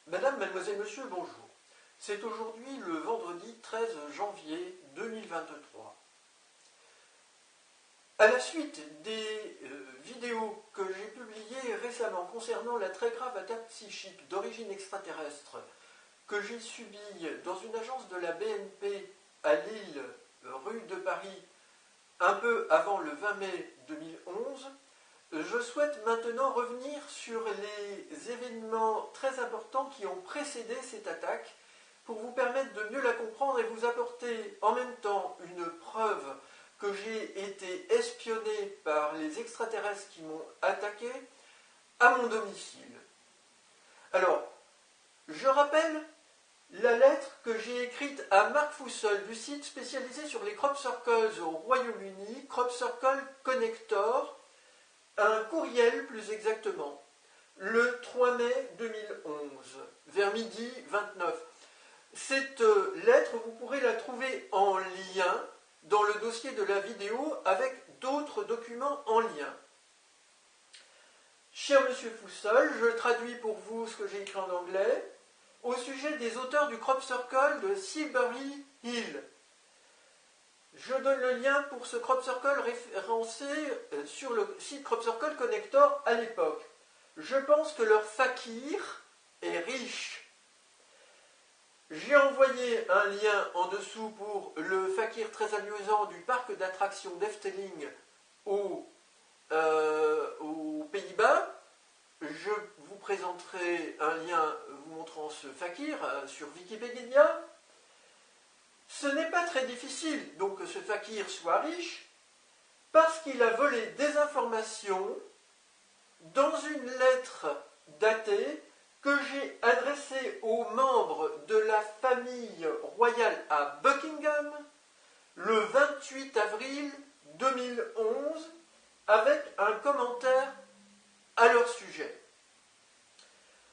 Madame, mademoiselle, monsieur, bonjour. C'est aujourd'hui le vendredi 13 janvier 2023. À la suite des vidéos que j'ai publiées récemment concernant la très grave attaque psychique d'origine extraterrestre que j'ai subie dans une agence de la BNP à Lille, rue de Paris, un peu avant le 20 mai 2011, je souhaite maintenant revenir sur les événements très importants qui ont précédé cette attaque pour vous permettre de mieux la comprendre et vous apporter en même temps une preuve que j'ai été espionné par les extraterrestres qui m'ont attaqué à mon domicile. Alors, je rappelle la lettre que j'ai écrite à Marc Foussol du site spécialisé sur les crop circles au Royaume-Uni, Crop Circle Connector, un courriel plus exactement, le 3 mai 2011, vers midi 29. Cette lettre, vous pourrez la trouver en lien dans le dossier de la vidéo avec d'autres documents en lien. Cher Monsieur Foussol, je traduis pour vous ce que j'ai écrit en anglais, au sujet des auteurs du Crop Circle de Silbury Hill. Je donne le lien pour ce Crop Circle référencé sur le site Crop Circle Connector à l'époque. Je pense que leur fakir est riche. J'ai envoyé un lien en dessous pour le fakir très amusant du parc d'attractions d'Efteling aux Pays-Bas. Je vous présenterai un lien vous montrant ce fakir sur Wikipédia. Ce n'est pas très difficile donc que ce fakir soit riche parce qu'il a volé des informations dans une lettre datée que j'ai adressée aux membres de la famille royale à Buckingham le 28 avril 2011 avec un commentaire à leur sujet.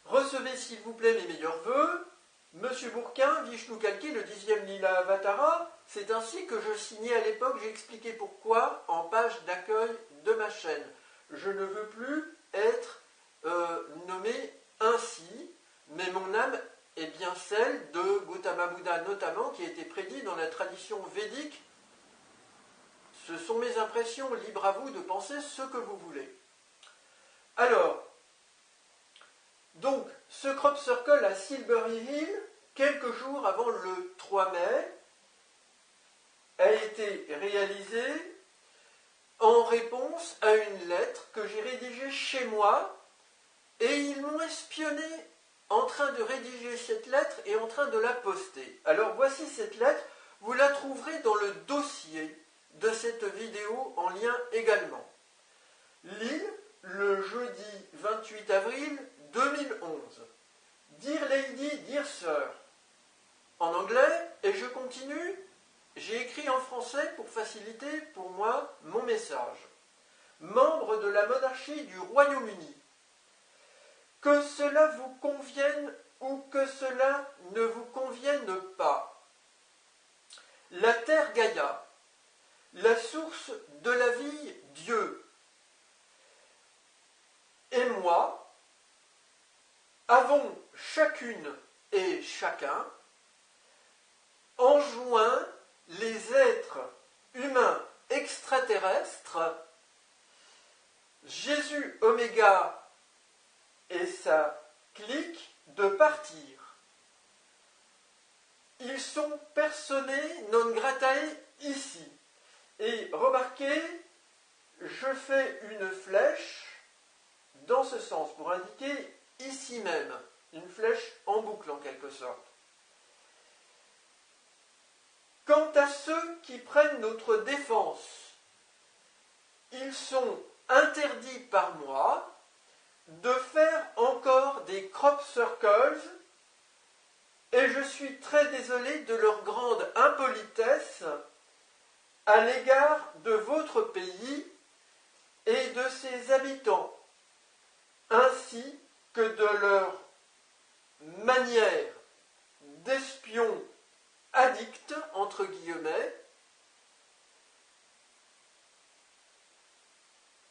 Recevez s'il vous plaît mes meilleurs vœux. Monsieur Bourquin, Vishnu Kalki, le 10e Lila Avatara, c'est ainsi que je signais à l'époque, j'ai expliqué pourquoi en page d'accueil de ma chaîne. Je ne veux plus être nommé ainsi, mais mon âme est bien celle de Gautama Bouddha notamment, qui a été prédit dans la tradition védique. Ce sont mes impressions, libre à vous de penser ce que vous voulez. Alors, donc, ce crop circle à Silbury Hill, quelques jours avant le 3 mai, a été réalisé en réponse à une lettre que j'ai rédigée chez moi, et ils m'ont espionné en train de rédiger cette lettre et en train de la poster. Alors voici cette lettre, vous la trouverez dans le dossier de cette vidéo en lien également. Lille, le jeudi 28 avril 2011. Dear Lady, Dear Sir. En anglais, et je continue, j'ai écrit en français pour faciliter pour moi mon message. Membre de la monarchie du Royaume-Uni. Que cela vous convienne ou que cela ne vous convienne pas. La terre Gaïa, la source de la vie Dieu, et moi, avons chacune et chacun enjoint les êtres humains extraterrestres, Jésus Oméga et sa clique, de partir. Ils sont personae non gratae ici. Et remarquez, je fais une flèche dans ce sens pour indiquer ici même, une flèche en boucle en quelque sorte. Quant à ceux qui prennent notre défense, ils sont interdits par moi de faire encore des crop circles et je suis très désolé de leur grande impolitesse à l'égard de votre pays et de ses habitants, ainsi que de leur manière d'espions addicts, entre guillemets,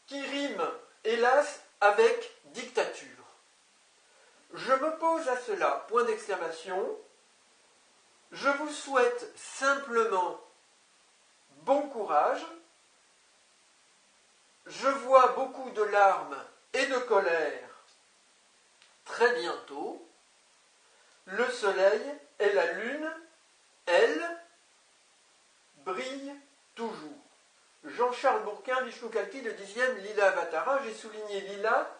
qui rime, hélas, avec dictature. Je me pose à cela, point d'exclamation. Je vous souhaite simplement bon courage. Je vois beaucoup de larmes et de colère très bientôt. Le soleil et la lune, elles, brillent toujours. Jean-Charles Bourquin, Vishnu Kalki, le 10e Lila Avatara. J'ai souligné Lila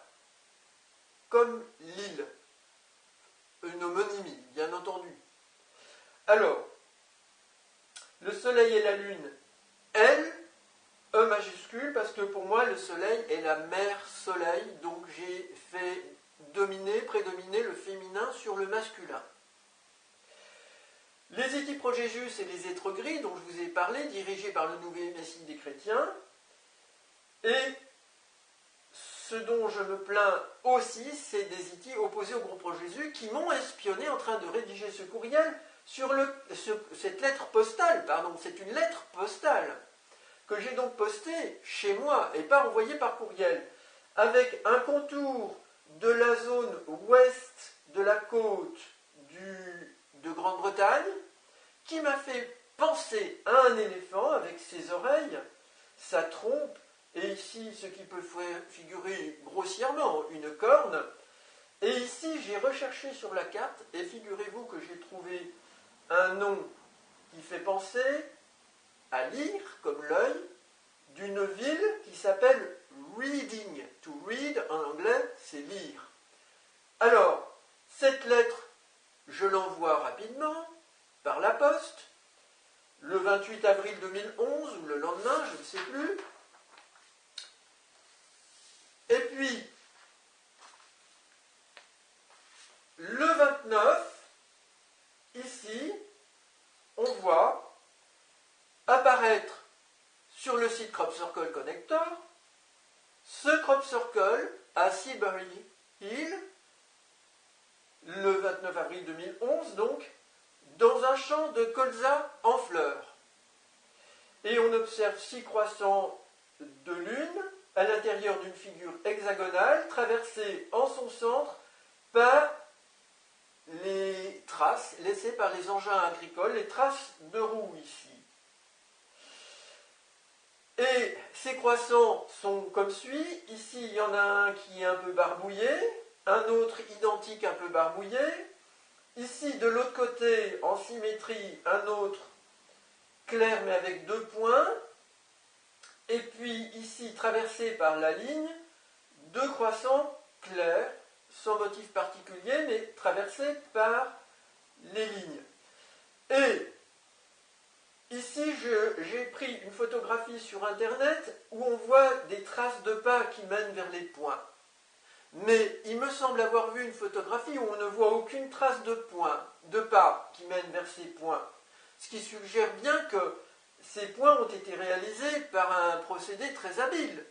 comme l'île. Une homonymie, bien entendu. Alors, le soleil et la lune, elles, E majuscule, parce que pour moi, le soleil est la mère soleil, donc j'ai fait prédominer le féminin sur le masculin. Les Étiprogégus et les êtres gris, dont je vous ai parlé, dirigés par le nouveau Messie des chrétiens, et ce dont je me plains aussi, c'est des Étis opposés au groupe Pro-Jésus qui m'ont espionné en train de rédiger ce courriel sur cette lettre postale, pardon, c'est une lettre postale, que j'ai donc postée chez moi et pas envoyée par courriel, avec un contour de la zone ouest de la côte de Grande-Bretagne, qui m'a fait penser à un éléphant avec ses oreilles, sa trompe, et ici ce qui peut figurer grossièrement une corne. Et ici j'ai recherché sur la carte, et figurez-vous que j'ai trouvé un nom qui fait penser à lire, comme l'œil, d'une ville qui s'appelle Reading. To read en anglais, c'est lire. Alors, cette lettre, je l'envoie rapidement, par la poste, le 28 avril 2011, ou le lendemain, je ne sais plus. Et puis, le 29, ici, on voit apparaître sur le site Crop Circle Connector ce Crop Circle à Silbury Hill, le 29 avril 2011, donc, dans un champ de colza en fleurs. Et on observe 6 croissants de lune à l'intérieur d'une figure hexagonale traversée en son centre par les traces laissées par les engins agricoles, les traces de roues ici. Et ces croissants sont comme suit. Ici, il y en a un qui est un peu barbouillé, un autre identique un peu barbouillé. Ici, de l'autre côté, en symétrie, un autre clair mais avec 2 points. Et puis ici, traversé par la ligne, 2 croissants clairs, sans motif particulier, mais traversés par les lignes. Et ici, j'ai pris une photographie sur Internet où on voit des traces de pas qui mènent vers les points. Mais il me semble avoir vu une photographie où on ne voit aucune trace de pas qui mènent vers ces points. Ce qui suggère bien que ces points ont été réalisés par un procédé très habile.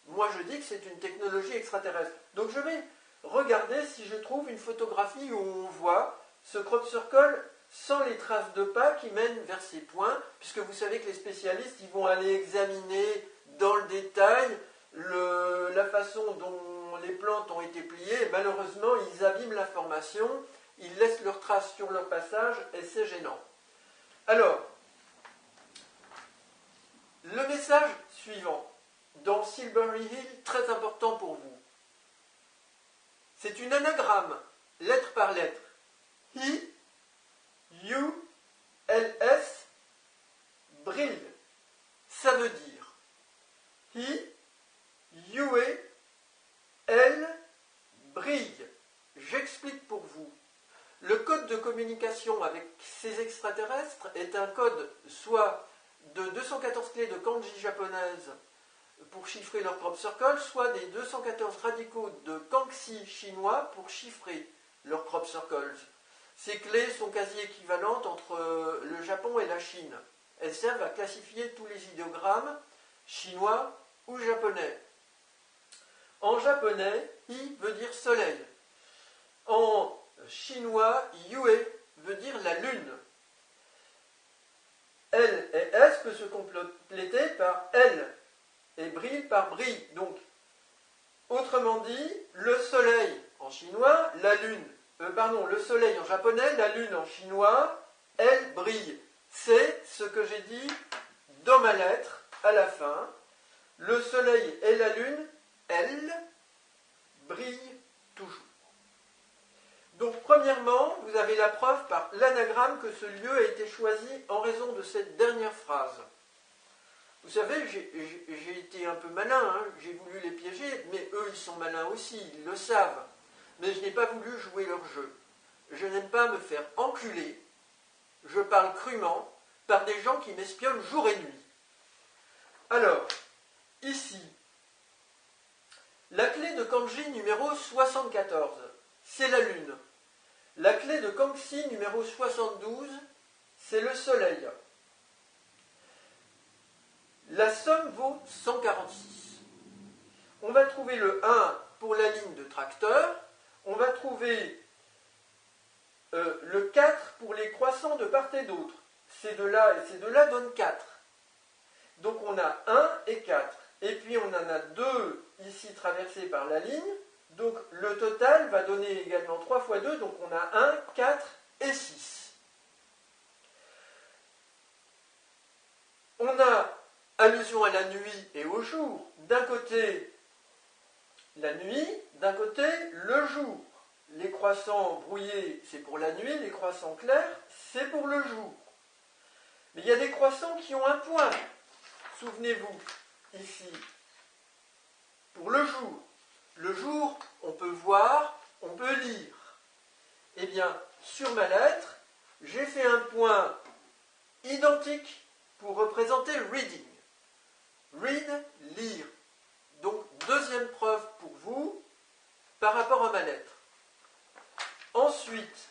Moi, je dis que c'est une technologie extraterrestre. Donc je vais regarder si je trouve une photographie où on voit ce crop circle sans les traces de pas qui mènent vers ces points, puisque vous savez que les spécialistes ils vont aller examiner dans le détail la façon dont les plantes ont été pliées, et malheureusement ils abîment l'information, ils laissent leurs traces sur leur passage, et c'est gênant. Alors, le message suivant, dans Silbury Hill, très important pour vous. C'est une anagramme, lettre par lettre. He, you, ls, brille. Ça veut dire He, you, elle, brille. J'explique pour vous. Le code de communication avec ces extraterrestres est un code soit de 214 clés de kanji japonaises pour chiffrer leur crop circle, soit des 214 radicaux de kangxi chinois pour chiffrer leurs crop circles. Ces clés sont quasi équivalentes entre le Japon et la Chine. Elles servent à classifier tous les idéogrammes chinois ou japonais. En japonais, i veut dire soleil. En chinois, yue veut dire la lune. L et S peut se compléter par L et brille par brille. Donc, autrement dit, le soleil en chinois, la lune, E le soleil en japonais, la lune en chinois, elle brille. C'est ce que j'ai dit dans ma lettre à la fin. Le soleil et la lune, elles, brillent toujours. Donc, premièrement, vous avez la preuve par l'anagramme que ce lieu a été choisi en raison de cette dernière phrase. Vous savez, j'ai été un peu malin, hein, j'ai voulu les piéger, mais eux, ils sont malins aussi, ils le savent. Mais je n'ai pas voulu jouer leur jeu. Je n'aime pas me faire enculer, je parle crûment, par des gens qui m'espionnent jour et nuit. Alors, ici, la clé de kanji numéro 74, c'est la lune. La clé de kanji numéro 72, c'est le soleil. La somme vaut 146. On va trouver le 1 pour la ligne de tracteur. On va trouver le 4 pour les croissants de part et d'autre. Ces deux-là et ces deux-là donnent 4. Donc on a 1 et 4. Et puis on en a 2 ici traversés par la ligne. Donc le total va donner également 3 fois 2. Donc on a 1, 4 et 6. On a allusion à la nuit et au jour. D'un côté, la nuit, d'un côté, le jour. Les croissants brouillés, c'est pour la nuit, les croissants clairs, c'est pour le jour. Mais il y a des croissants qui ont un point, souvenez-vous, ici, pour le jour. Le jour, on peut voir, on peut lire. Eh bien, sur ma lettre, j'ai fait un point identique pour représenter reading. Read, lire. Donc, deuxième preuve pour vous par rapport à ma lettre. Ensuite,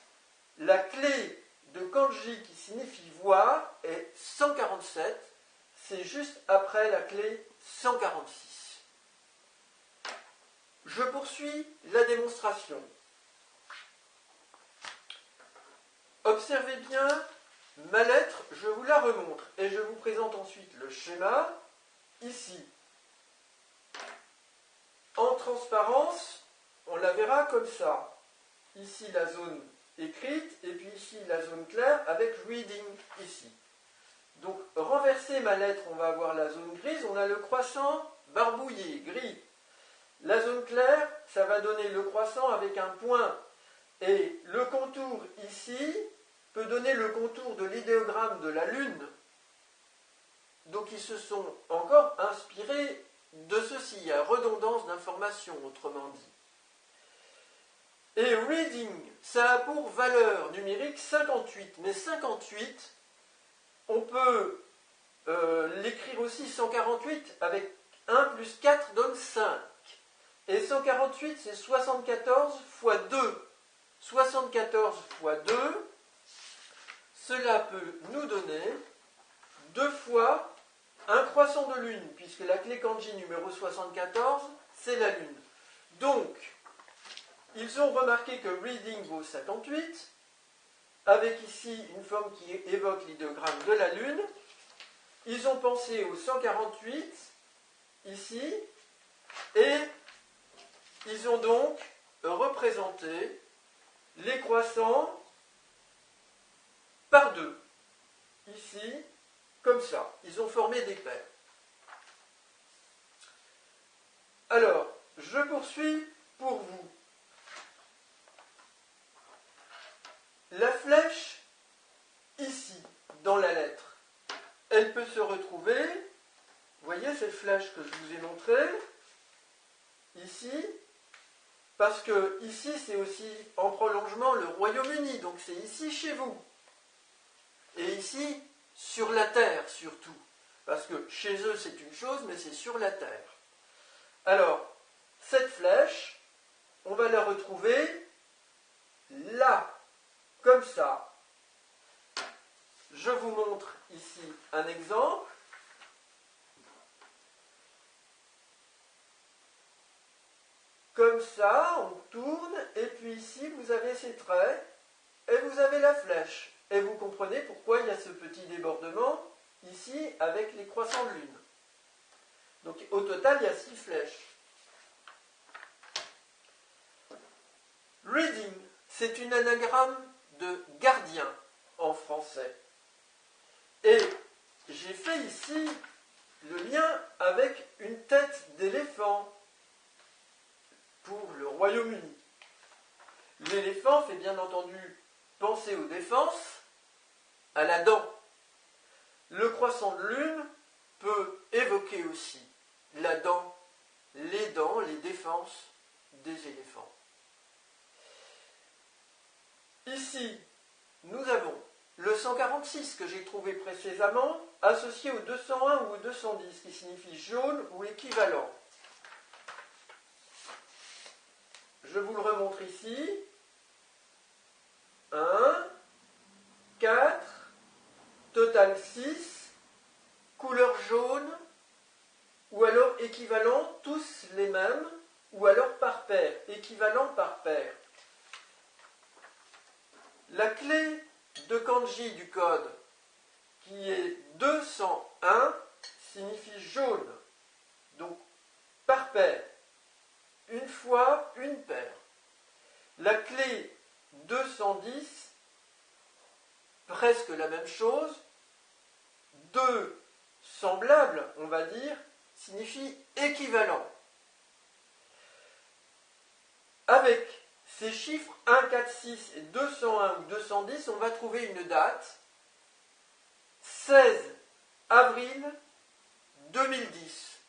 la clé de kanji qui signifie voir est 147. C'est juste après la clé 146. Je poursuis la démonstration. Observez bien ma lettre, je vous la remontre et je vous présente ensuite le schéma ici. En transparence, on la verra comme ça. Ici la zone écrite et puis ici la zone claire avec reading ici. Donc renverser ma lettre, on va avoir la zone grise, on a le croissant barbouillé, gris. La zone claire, ça va donner le croissant avec un point. Et le contour ici peut donner le contour de l'idéogramme de la Lune. Donc ils se sont encore inspirés de ceci, il y a redondance d'informations, autrement dit. Et reading, ça a pour valeur numérique 58, mais 58, on peut l'écrire aussi 148 avec 1 plus 4 donne 5. Et 148, c'est 74 fois 2. 74 fois 2, cela peut nous donner 2 fois un croissant de lune, puisque la clé kanji numéro 74, c'est la lune. Donc, ils ont remarqué que reading vaut 58, avec ici une forme qui évoque l'idéogramme de la lune. Ils ont pensé au 148, ici, et ils ont donc représenté les croissants par 2. Ici, comme ça. Ils ont formé des paires. Alors, je poursuis pour vous. La flèche, ici, dans la lettre, elle peut se retrouver, vous voyez cette flèche que je vous ai montrée, ici, parce que ici, c'est aussi en prolongement le Royaume-Uni, donc c'est ici chez vous. Et ici, sur la Terre surtout, parce que chez eux c'est une chose, mais c'est sur la Terre. Alors, cette flèche, on va la retrouver là, comme ça. Je vous montre ici un exemple. Comme ça, on tourne, et puis ici, vous avez ces traits, et vous avez la flèche. Et vous comprenez pourquoi il y a ce petit débordement ici avec les croissants de lune. Donc au total, il y a 6 flèches. Reading, c'est une anagramme de gardien en français. Et j'ai fait ici le lien avec une tête d'éléphant pour le Royaume-Uni. L'éléphant fait bien entendu penser aux défenses, à la dent. Le croissant de lune peut évoquer aussi la dent, les défenses des éléphants. Ici, nous avons le 146 que j'ai trouvé précédemment, associé au 201 ou au 210, qui signifie jaune ou équivalent. Je vous le remontre ici. 1, 4, total 6, couleur jaune, ou alors équivalent, tous les mêmes, ou alors par paire, équivalent par paire. La clé de kanji du code, qui est 201, signifie jaune, donc par paire, une fois une paire. La clé 210, presque la même chose, deux semblables, on va dire, signifie équivalent. Avec ces chiffres 1, 4, 6 et 201 ou 210, on va trouver une date, 16 avril 2010.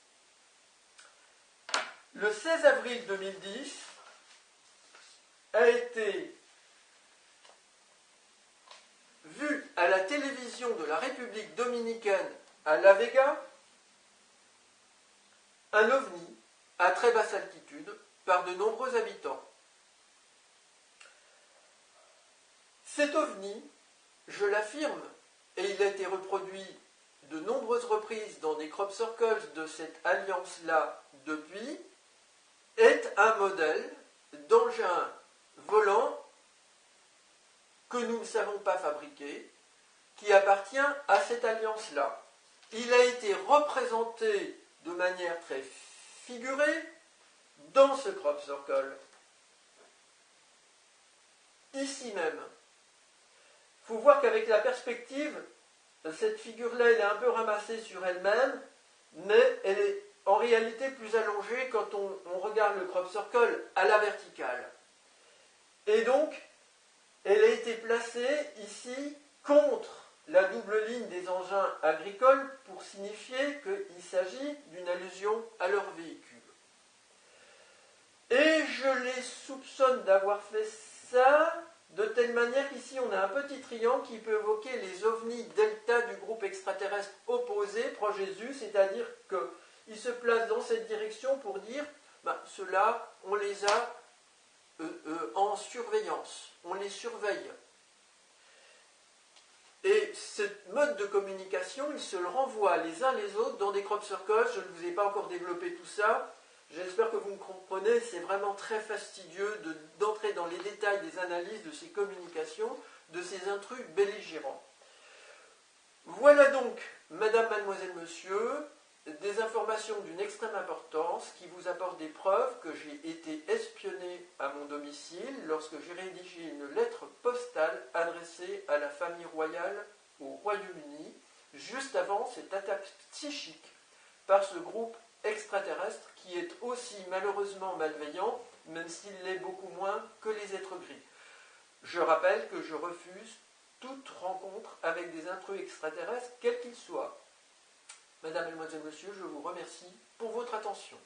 Le 16 avril 2010 a été vu à la télévision de la République dominicaine à La Vega, un ovni à très basse altitude par de nombreux habitants. Cet ovni, je l'affirme, et il a été reproduit de nombreuses reprises dans des crop circles de cette alliance-là depuis, est un modèle d'engin volant que nous ne savons pas fabriquer, qui appartient à cette alliance-là. Il a été représenté de manière très figurée dans ce crop circle. Ici même. Il faut voir qu'avec la perspective, cette figure-là, elle est un peu ramassée sur elle-même, mais elle est en réalité plus allongée quand on regarde le crop circle à la verticale. Et donc, elle a été placée ici contre la double ligne des engins agricoles pour signifier qu'il s'agit d'une allusion à leur véhicule. Et je les soupçonne d'avoir fait ça de telle manière qu'ici on a un petit triangle qui peut évoquer les ovnis delta du groupe extraterrestre opposé, proche Jésus, c'est-à-dire qu'ils se placent dans cette direction pour dire ceux-là, on les a en surveillance, on les surveille. Et ce mode de communication, ils se le renvoient les uns les autres dans des crop circles. Je ne vous ai pas encore développé tout ça. J'espère que vous me comprenez, c'est vraiment très fastidieux d'entrer dans les détails des analyses de ces communications, de ces intrus belligérants. Voilà donc, Madame, Mademoiselle, Monsieur, des informations d'une extrême importance qui vous apportent des preuves que j'ai été espionné à mon domicile lorsque j'ai rédigé une lettre postale adressée à la famille royale au Royaume-Uni, juste avant cette attaque psychique par ce groupe extraterrestre qui est aussi malheureusement malveillant, même s'il l'est beaucoup moins que les êtres gris. Je rappelle que je refuse toute rencontre avec des intrus extraterrestres, quels qu'ils soient. Madame, Mademoiselle, Monsieur, je vous remercie pour votre attention.